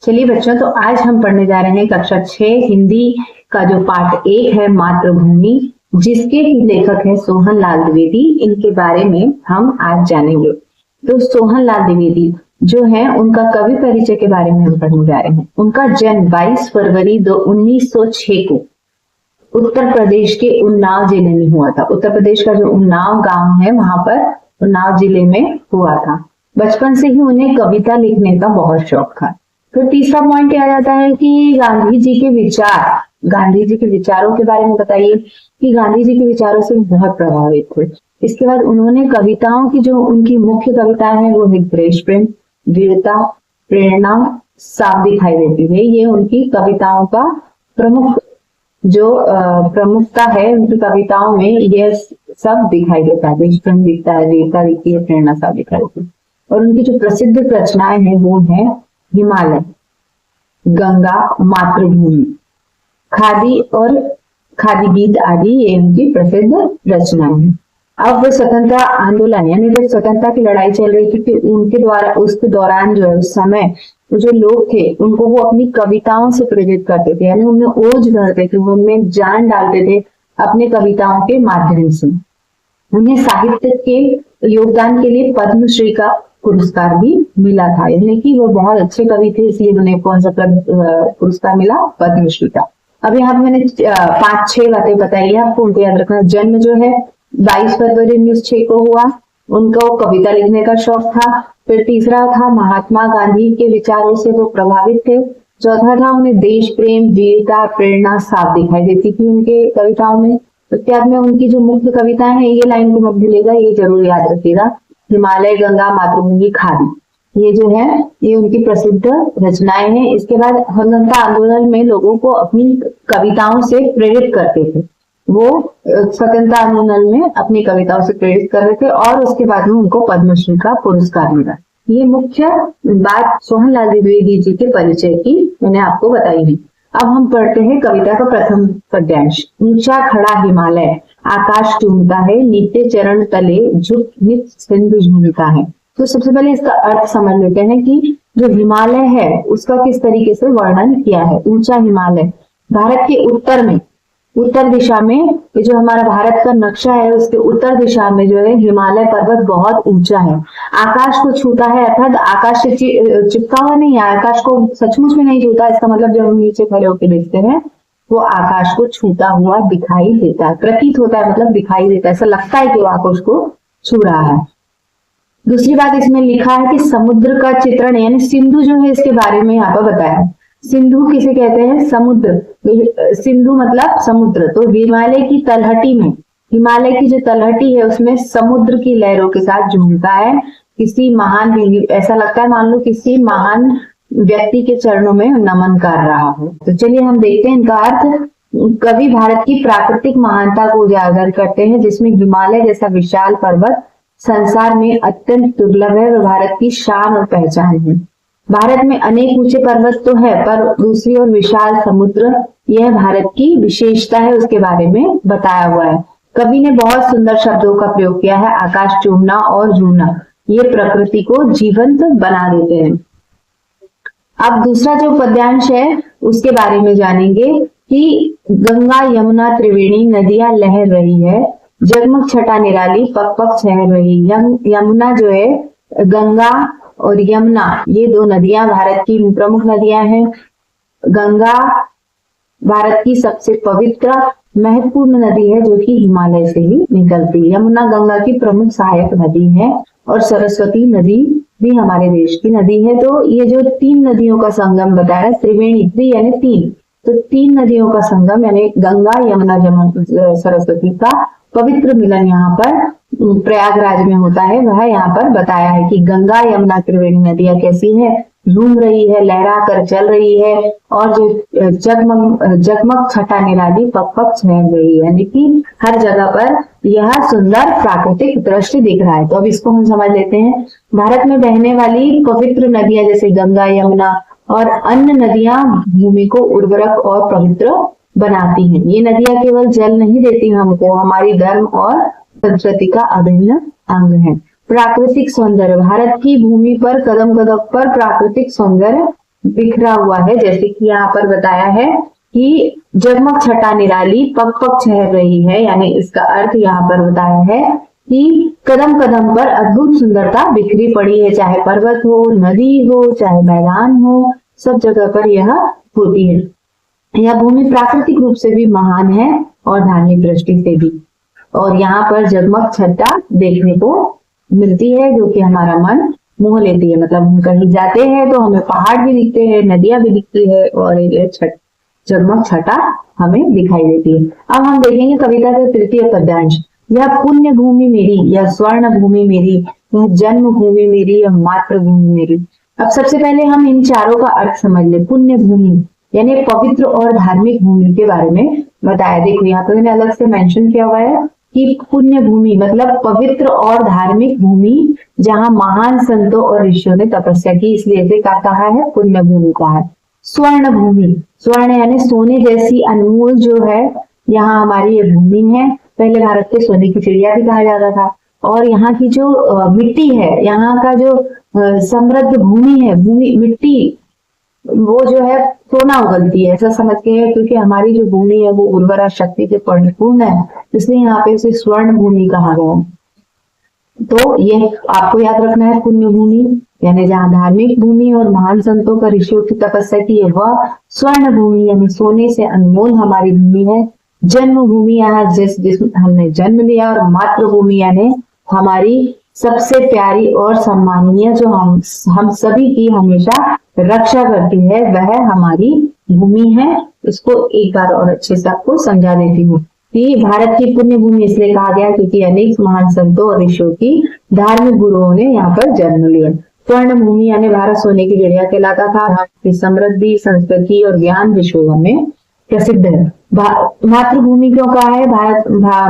चलिए बच्चों, तो आज हम पढ़ने जा रहे हैं कक्षा 6 हिंदी का जो पाठ 1 है मातृभूमि, जिसके लेखक है सोहन लाल द्विवेदी। इनके बारे में हम आज जानेंगे। तो सोहन लाल द्विवेदी जो है, उनका कवि परिचय के बारे में हम पढ़ने जा रहे हैं। उनका जन्म 22 फरवरी 1906 को उत्तर प्रदेश के उन्नाव जिले में हुआ था। उत्तर प्रदेश का जो उन्नाव गांव है, वहां पर उन्नाव जिले में हुआ था। बचपन से ही उन्हें कविता लिखने का बहुत शौक था। फिर तीसरा पॉइंट आ जाता है कि गांधी जी के विचारों के बारे में बताइए कि गांधी जी के विचारों से बहुत प्रभावित थे। इसके बाद उन्होंने कविताओं की जो उनकी मुख्य कविताएं हैं वो है देश प्रेम, वीरता, प्रेरणा, साफ दिखाई देती है। ये उनकी कविताओं का प्रमुखता है। उनकी कविताओं में ये सब दिखाई देता है। देश प्रेम दिखता है, वीरता दिखती है, प्रेरणा साफ दिखाई देती है। और उनकी जो प्रसिद्ध रचनाएं हैं वो है हिमालय, गंगा, मातृभूमि, खादी और खादी गीत आदि, ये उनकी प्रसिद्ध रचनाएं हैं। अब स्वतंत्रता आंदोलन यानी जब स्वतंत्रता की लड़ाई चल रही थी, उनके द्वारा उसके दौरान जो है उस समय जो लोग थे उनको वो अपनी कविताओं से प्रेरित करते थे, यानी उनमें ओज भरते थे, वो उनमें जान डालते थे अपने कविताओं के माध्यम से। उन्हें साहित्य के योगदान के लिए पद्मश्री का पुरस्कार भी मिला था, यानी कि वो बहुत अच्छे कवि थे, इसलिए उन्हें कौन सा पुरस्कार मिला? पद्मश्री का। अब यहाँ पे मैंने 5-6 बातें बताई है, आपको उनको याद रखना। जन्म जो है 22 फरवरी 1906 को हुआ। उनको कविता लिखने का शौक था। फिर तीसरा था महात्मा गांधी के विचारों से वो प्रभावित थे। चौथा था उन्हें देश प्रेम, वीरता, प्रेरणा साफ दिखाई देती थी उनके कविताओं में। उसके बाद में उनकी जो मुख्य कविताएं हैं, ये लाइन को मत भूलिएगा, ये जरूर याद रखिएगा। हिमालय, गंगा, मातृभूमि, खादी, ये जो है ये उनकी प्रसिद्ध रचनाएं हैं। इसके बाद स्वतंत्रता आंदोलन में लोगों को अपनी कविताओं से प्रेरित करते थे। वो स्वतंत्रता आंदोलन में अपनी कविताओं से प्रेरित कर रहे थे और उसके बाद में उनको पद्मश्री का पुरस्कार मिला। ये मुख्य बात सोहन लाल द्विवेदी जी के परिचय की मैंने आपको बताई है। अब हम पढ़ते हैं कविता का प्रथम पद्यांश। ऊंचा खड़ा हिमालय, आकाश चूमता है, नीचे चरण तले झुक नित सिंधु झूमता है। तो सबसे पहले इसका अर्थ समझ लेते हैं कि जो हिमालय है उसका किस तरीके से वर्णन किया है। ऊंचा हिमालय भारत के उत्तर दिशा में, ये जो हमारा भारत का नक्शा है उसके उत्तर दिशा में जो है हिमालय पर्वत बहुत ऊंचा है। आकाश को छूता है, अर्थात आकाश से चिपका हुआ नहीं है, आकाश को सचमुच में नहीं छूता। इसका मतलब जब हम नीचे खड़े होकर देखते हैं वो आकाश को छूता हुआ दिखाई देता है, प्रतीत होता है, मतलब दिखाई देता है, ऐसा लगता है कि वो आकाश को छू रहा है। दूसरी बात इसमें लिखा है कि समुद्र का चित्रण, यानी सिंधु जो है इसके बारे में यहाँ पर बताया है। सिंधु किसे कहते हैं? समुद्र। सिंधु मतलब समुद्र। तो हिमालय की तलहटी में, हिमालय की जो तलहटी है उसमें समुद्र की लहरों के साथ झूमता है। किसी महान, ऐसा लगता है मान लो किसी महान व्यक्ति के चरणों में नमन कर रहा हो। तो चलिए हम देखते हैं इनका अर्थ। कवि भारत की प्राकृतिक महानता को उजागर करते हैं, जिसमें हिमालय जैसा विशाल पर्वत संसार में अत्यंत दुर्लभ है और भारत की शान और पहचान है। भारत में अनेक ऊंचे पर्वत तो है, पर दूसरी ओर विशाल समुद्र, यह भारत की विशेषता है, उसके बारे में बताया हुआ है। कवि ने बहुत सुंदर शब्दों का प्रयोग किया है। आकाश चूमना और झूमना, ये प्रकृति को जीवंत बना देते हैं। अब दूसरा जो पद्यांश है उसके बारे में जानेंगे कि गंगा यमुना त्रिवेणी नदियां लहर रही है, जगमग छटा निराली पग पग छहर रही। यमुना जो है, गंगा और यमुना, ये दो नदियां भारत की प्रमुख नदियां हैं। गंगा भारत की सबसे पवित्र महत्वपूर्ण नदी है जो कि हिमालय से ही निकलती है। यमुना गंगा की प्रमुख सहायक नदी है और सरस्वती नदी भी हमारे देश की नदी है। तो ये जो 3 नदियों का संगम बताया, त्रिवेणी, त्रि यानी 3, तो 3 नदियों का संगम यानी गंगा, यमुना, सरस्वती का पवित्र मिलन यहाँ पर प्रयागराज में होता है। वह यहाँ पर बताया है कि गंगा यमुना त्रिवेणी नदियां कैसी है, झूम रही है, लहरा कर चल रही है और जो जगमग छटा निराली पग पग छहर रही है, यानी कि हर जगह पर यह सुंदर प्राकृतिक दृश्य दिख रहा है। तो अब इसको हम समझ लेते हैं। भारत में बहने वाली पवित्र नदियां जैसे गंगा, यमुना और अन्य नदियां भूमि को उर्वरक और पवित्र बनाती हैं। ये नदियां केवल जल नहीं देती हमको, हमारी धर्म और संस्कृति का अभिन्न अंग है। प्राकृतिक सौंदर्य, भारत की भूमि पर कदम कदम पर प्राकृतिक सौंदर्य बिखरा हुआ है, जैसे कि यहाँ पर बताया है कि जगमग छटा निराली पग पग छहर रही है, यानी इसका अर्थ यहाँ पर बताया है कि कदम कदम पर अद्भुत सुंदरता बिखरी पड़ी है, चाहे पर्वत हो, नदी हो, चाहे मैदान हो, सब जगह पर यह होती है। यह भूमि प्राकृतिक रूप से भी महान है और धार्मिक दृष्टि से भी। और यहाँ पर जगमग छटा देखने को मिलती है जो कि हमारा मन मोह लेती है। मतलब हम कहीं जाते हैं तो हमें पहाड़ भी दिखते हैं, नदियां भी दिखती है और ये जगमग छटा हमें दिखाई देती है। अब हम देखेंगे कविता का तृतीय पद्यांश। यह पुण्य भूमि मेरी, यह स्वर्ण भूमि मेरी, यह जन्म भूमि मेरी, यह मातृभूमि मेरी। अब सबसे पहले हम इन चारों का अर्थ समझ ले। पुण्य भूमि यानी पवित्र और धार्मिक भूमि के बारे में बताया। देखो यहाँ पे मैंने अलग से मेंशन किया हुआ है कि पुण्य भूमि मतलब पवित्र और धार्मिक भूमि जहाँ महान संतों और ऋषियों ने तपस्या की, इसलिए इसे क्या कहा है? पुण्य भूमि कहा है। स्वर्ण भूमि, स्वर्ण यानी सोने जैसी अनमोल जो है यहाँ हमारी ये भूमि है। पहले भारत के सोने की चिड़िया भी कहा जाता था। और यहाँ की जो मिट्टी है, यहाँ का जो समृद्ध भूमि है, भूमि मिट्टी वो जो है सोना उगलती है, ऐसा समझते हैं, क्योंकि हमारी जो भूमि है वो उर्वरा शक्ति से परिपूर्ण है, इसलिए यहाँ पे इसे स्वर्ण भूमि कहा गया है। तो ये आपको याद रखना है, पुण्य भूमि यानी जहाँ धार्मिक भूमि और महान संतों का ऋषियों की तपस्या की है वह स्वर्ण भूमि यानी सोने से अनमोल हमारी भूमि है। जन्म भूमि यहाँ जिसमें हमने जन्म लिया, और मातृभूमि यानी हमारी सबसे प्यारी और सम्माननीय जो हम सभी की हमेशा रक्षा करती है वह हमारी भूमि है। इसको एक बार और अच्छे से आपको समझा देती हूँ कि भारत की पुण्य भूमि इसलिए कहा गया क्योंकि अनेक महान संतों और ऋषियों की धार्मिक गुरुओं ने यहाँ पर जन्म लिया। स्वर्ण भूमि यानी भारत सोने की चिड़िया कहलाता था। भारत की समृद्धि, संस्कृति और ज्ञान विश्व में प्रसिद्ध है। मातृभूमि क्यों कहा है?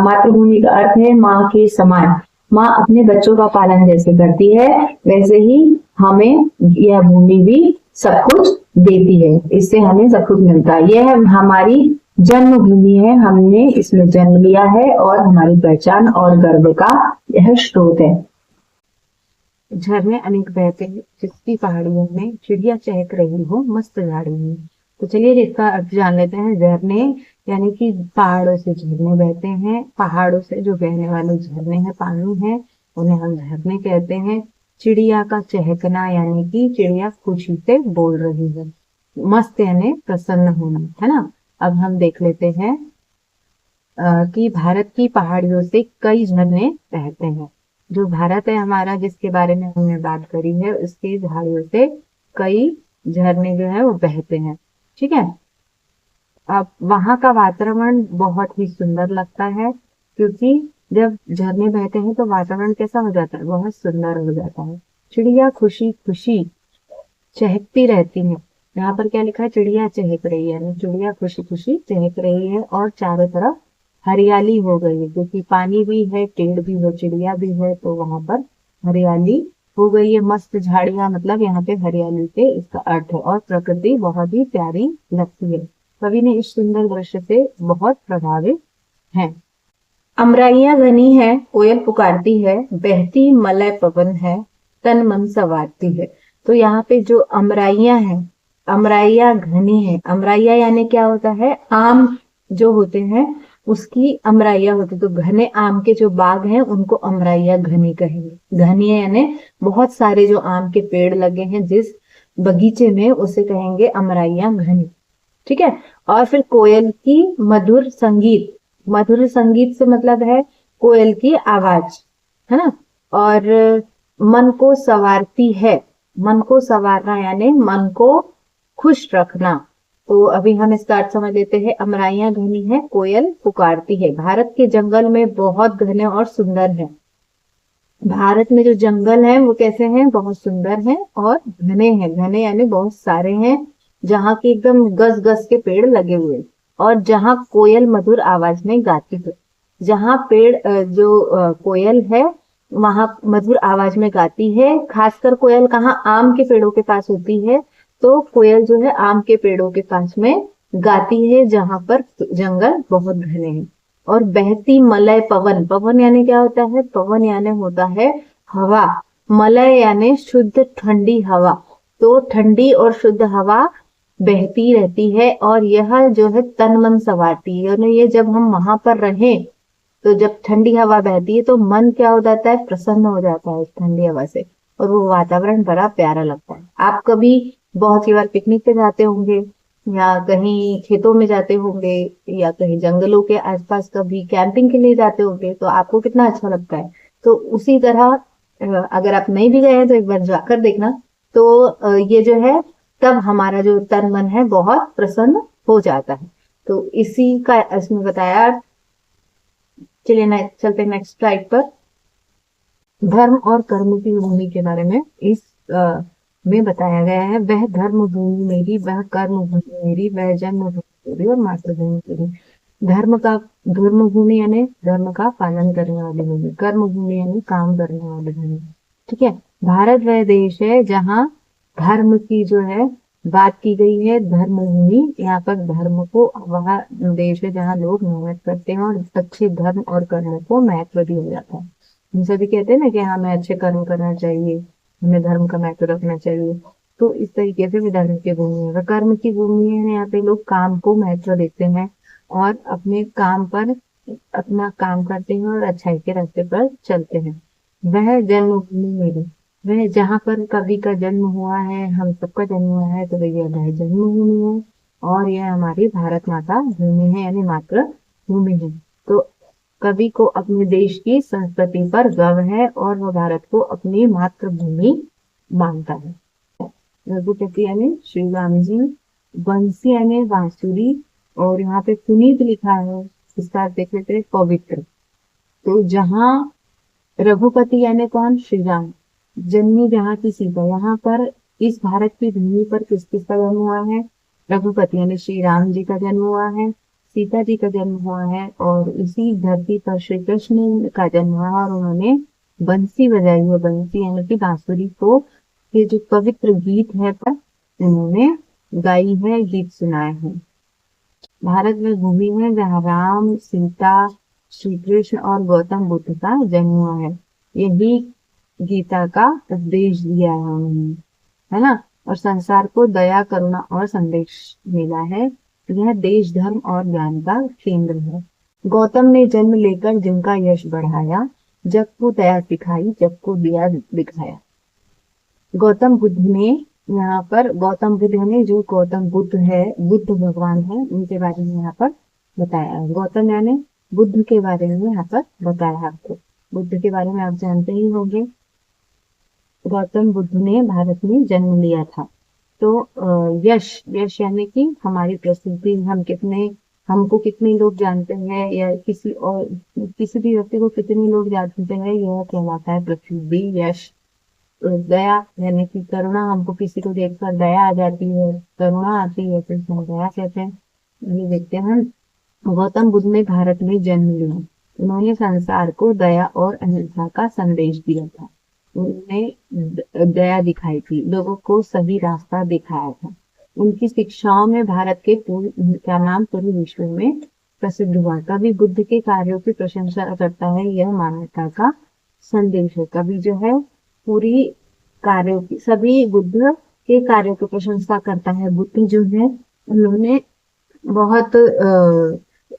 मातृभूमि का अर्थ है माँ के समान। माँ अपने बच्चों का पालन जैसे करती है वैसे ही हमें यह भूमि भी सब कुछ देती है, इससे हमें सब कुछ मिलता है। यह हमारी जन्मभूमि है, हमने इसमें जन्म लिया है और हमारी पहचान और गर्व का यह स्रोत है। झरने अनेक बहते हैं, जिसकी पहाड़ियों में चिड़िया चहक रही हो मस्त झाड़ी में। तो चलिए इसका अर्थ जान लेते हैं। झरने यानी कि पहाड़ों से झरने बहते हैं, पहाड़ों से जो बहने वाले झरने हैं, पानी है, उन्हें हम झरने कहते हैं। चिड़िया का चहकना यानी कि चिड़िया खुशी से बोल रही है। मस्त यानी प्रसन्न होना, है ना। अब हम देख लेते हैं कि भारत की पहाड़ियों से कई झरने बहते हैं। जो भारत है हमारा, जिसके बारे में हमने बात करी है, उसकी पहाड़ियों से कई झरने जो है वो बहते हैं। ठीक है। अब वहां का वातावरण बहुत ही सुंदर लगता है, क्योंकि जब झरने बहते हैं तो वातावरण कैसा हो जाता है? बहुत सुंदर हो जाता है। चिड़िया खुशी खुशी चहकती रहती है। यहाँ पर क्या लिखा है? चिड़िया चहक रही है, चिड़िया खुशी खुशी चहक रही है और चारों तरफ हरियाली हो गई है, क्योंकि पानी भी है, पेड़ भी है, चिड़िया भी है, तो वहां पर हरियाली हो गई है। मस्त झाड़ियां मतलब यहाँ पे हरियाली से इसका अर्थ है। और प्रकृति बहुत ही प्यारी लगती है। कवि ने इस सुंदर दृश्य से बहुत प्रभावित है। अमराइयां घनी है, कोयल पुकारती है, बहती मलय पवन है, तन मन संवारती है। तो यहाँ पे जो अमराइयां है, अमराइयां घनी है। अमराइया यानी क्या होता है? आम जो होते हैं उसकी अमराइया होती है। तो घने आम के जो बाग हैं उनको अमराइया घनी कहेंगे। घनी यानी बहुत सारे जो आम के पेड़ लगे हैं जिस बगीचे में, उसे कहेंगे अमराइया घनी। ठीक है। और फिर कोयल की मधुर संगीत, मधुर संगीत से मतलब है कोयल की आवाज, है ना। और मन को संवारती है, मन को संवारना यानी मन को खुश रखना। तो अभी हम इसका अर्थ समझ लेते हैं। अमराइयां घनी है, कोयल पुकारती है। भारत के जंगल में बहुत घने और सुंदर है। भारत में जो जंगल है वो कैसे हैं? बहुत सुंदर हैं और घने हैं। घने यानी बहुत सारे हैं, जहाँ की एकदम गस गस के पेड़ लगे हुए, और जहाँ कोयल मधुर आवाज में गाती है। जहाँ पेड़ जो कोयल है वहां मधुर आवाज में गाती है। खासकर कोयल कहाँ? आम के पेड़ों के पास होती है। तो कोयल जो है आम के पेड़ों के पास में गाती है, जहां पर जंगल बहुत घने हैं। और बहती मलय पवन, पवन यानी क्या होता है? पवन यानी होता है हवा। मलय यानी शुद्ध ठंडी हवा। तो ठंडी और शुद्ध हवा बहती रहती है, और यह जो है तन मन संवारती है। और ये जब हम वहां पर रहें, तो जब ठंडी हवा बहती है तो मन क्या हो जाता है, प्रसन्न हो जाता है उस ठंडी हवा से, और वो वातावरण बड़ा प्यारा लगता है। आप कभी बहुत सी बार पिकनिक पे जाते होंगे, या कहीं खेतों में जाते होंगे, या कहीं जंगलों के आसपास कभी कैंपिंग के लिए जाते होंगे, तो आपको कितना अच्छा लगता है। तो उसी तरह अगर आप नहीं भी गए हैं तो एक बार जाकर देखना। तो ये जो है, तब हमारा जो तन मन है बहुत प्रसन्न हो जाता है। तो इसी का इसमें बताया। चलिए चलते नेक्स्ट स्लाइड पर। धर्म और कर्म की भूमि के बारे में इस में बताया गया है। वह धर्म भूमि मेरी, वह कर्म भूमि मेरी, वह जन्म भूमि मेरी और मातृभूमि मेरी। धर्म का धर्म भूमि यानी धर्म का पालन करने वाली भूमि, कर्म भूमि यानी काम करने वाली भूमि। ठीक है। भारत वह देश है जहाँ धर्म की जो है बात की गई है, धर्म भूमि। यहाँ पर धर्म को, वह देश है जहाँ लोग मेहनत करते हैं और अच्छे धर्म और कर्म को महत्व दिया जाता है। हम सभी कहते हैं ना कि हमें अच्छे कर्म करना चाहिए, हमें धर्म का महत्व रखना चाहिए। तो इस तरीके से भी धर्म की भूमि है। कर्म की भूमि है, यहाँ पे लोग काम को महत्व देते हैं और अपने काम पर अपना काम करते हैं और अच्छाई के रास्ते पर चलते हैं। वह जन्मभूमि मेरी, वह जहाँ पर कवि का जन्म हुआ है, हम सबका जन्म हुआ है, तो वह वह जन्मभूमि है। और यह हमारी भारत माता भूमि है, यानी मातृ भूमि है। तो कवि को अपने देश की संस्कृति पर गर्व है और वह भारत को अपनी मातृभूमि मानता है। रघुपति यानी श्री राम जी, बंसी यानी बांसुरी, और यहाँ पे पुनीत लिखा है, इसका अर्थ देख लेते हैं पवित्र। तो जहाँ रघुपति यानी कौन, श्री राम, जन्मी जहाँ की सीता, यहाँ पर इस भारत की भूमि पर किस किस का जन्म हुआ है, रघुपति यानी श्री राम जी का जन्म हुआ है, सीता जी का जन्म हुआ है, और इसी धरती पर श्री कृष्ण का जन्म हुआ है। और उन्होंने बंसी बजाई है, बंसी यानी कि बांसुरी को, ये जो पवित्र गीत है पर उन्होंने गाई है, गीत सुनाए हैं। भारत में भूमि है जहाँ राम, सीता, श्री कृष्ण और गौतम बुद्ध का जन्म हुआ है। यही गीता का उपदेश दिया है उन्होंने, है ना। और संसार को दया, करुणा और संदेश मिला है। यह देश, धर्म और ज्ञान का केंद्र है। गौतम ने जन्म लेकर जिनका यश बढ़ाया, जग को दया सिखाई, जग को दिया दिखाया। गौतम बुद्ध ने, यहाँ पर गौतम बुद्ध ने, जो गौतम बुद्ध है, बुद्ध भगवान है, उनके बारे में यहाँ पर बताया है। गौतम यानी बुद्ध के बारे में यहाँ पर बताया आपको। बुद्ध के बारे में आप जानते ही होंगे। गौतम बुद्ध ने भारत में जन्म लिया था। तो यश, यश यानी कि हमारी प्रसिद्धि, हम कितने, हमको कितने लोग जानते हैं, या किसी और किसी भी व्यक्ति को कितने लोग जानते हैं, यह कहलाता है प्रसिद्धि, यश। दया यानी कि करुणा, हमको किसी को देखकर दया आ जाती है, करुणा आती है, तो इसमें दया कहते हैं। ये देखते हैं। गौतम बुद्ध ने भारत में जन्म लिया। उन्होंने संसार को दया और अहिंसा का संदेश दिया था। उन्होंने दया दिखाई थी, लोगों को सही रास्ता दिखाया था। उनकी शिक्षाओं में भारत के क्या नाम पूरे विश्व में प्रसिद्ध हुआ। कभी बुद्ध के कार्यों की प्रशंसा करता है, यह मानवता का संदेश है। कभी जो है पूरी कार्यों की, सभी बुद्ध के कार्यों की प्रशंसा करता है। बुद्ध जो है उन्होंने बहुत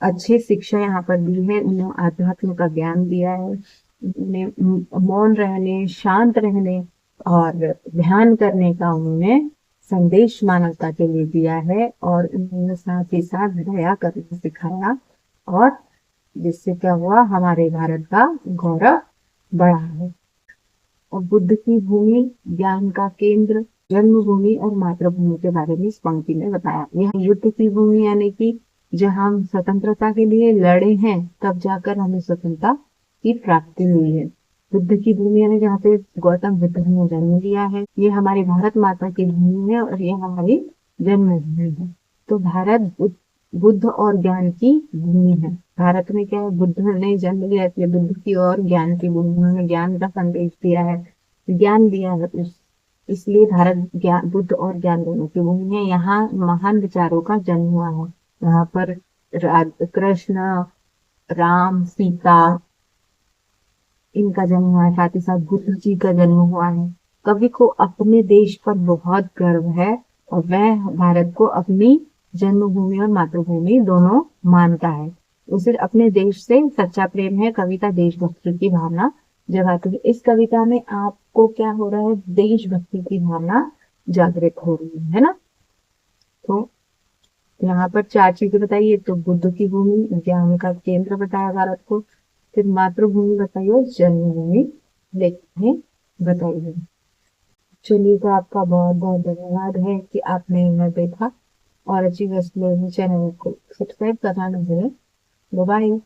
अच्छी शिक्षा यहाँ पर दी है। उन्हें आध्यात्म का ज्ञान दिया है। उन्हें मौन रहने, शांत रहने और ध्यान करने का उन्होंने संदेश मानवता के लिए दिया है। और उन्होंने साथ ही साथ दया करना सिखाया, और जिससे क्या हुआ, हमारे भारत का गौरव बढ़ा है। और बुद्ध की भूमि, ज्ञान का केंद्र, जन्मभूमि और मातृभूमि के बारे में इस पंक्ति में बताया। यह युद्ध की भूमि यानी कि जब हम स्वतंत्रता के लिए लड़े हैं, तब जाकर हमें स्वतंत्रता की प्राप्ति हुई है। बुद्ध की भूमि यानी जहाँ पे गौतम बुद्ध ने जन्म लिया है। ये हमारी भारत माता की भूमि है और ये हमारी जन्मभूमि है। तो भारत बुद्ध और ज्ञान की भूमि है। भारत में क्या है, बुद्ध ने जन्म लिया, इसलिए बुद्ध की और ज्ञान की भूमि, उन्होंने ज्ञान का संदेश दिया है, ज्ञान दिया है। इसलिए भारत ज्ञान, बुद्ध और ज्ञान दोनों की भूमि है। यहाँ महान विचारों का जन्म हुआ है। यहाँ पर कृष्ण, राम, सीता, इनका जन्म हुआ है। साथ ही साथ बुद्ध जी का जन्म हुआ है। कवि को अपने देश पर बहुत गर्व है और वह भारत को अपनी जन्मभूमि और मातृभूमि दोनों मानता है। उसे अपने देश से सच्चा प्रेम है। कविता देशभक्ति की भावना जगाती है। इस कविता में आपको क्या हो रहा है, देशभक्ति की भावना जागृत हो रही है ना। तो यहाँ पर 4 चीजें बताइए, तो बुद्ध की भूमि, ज्ञान का केंद्र बताया भारत को, फिर मातृभूमि बताइए और जन्मभूमि लेखनी बताइए। चलिए, तो आपका बहुत बहुत धन्यवाद है कि आपने यह देखा और अच्छी चैनल को सब्सक्राइब करना न भूलें। बाय।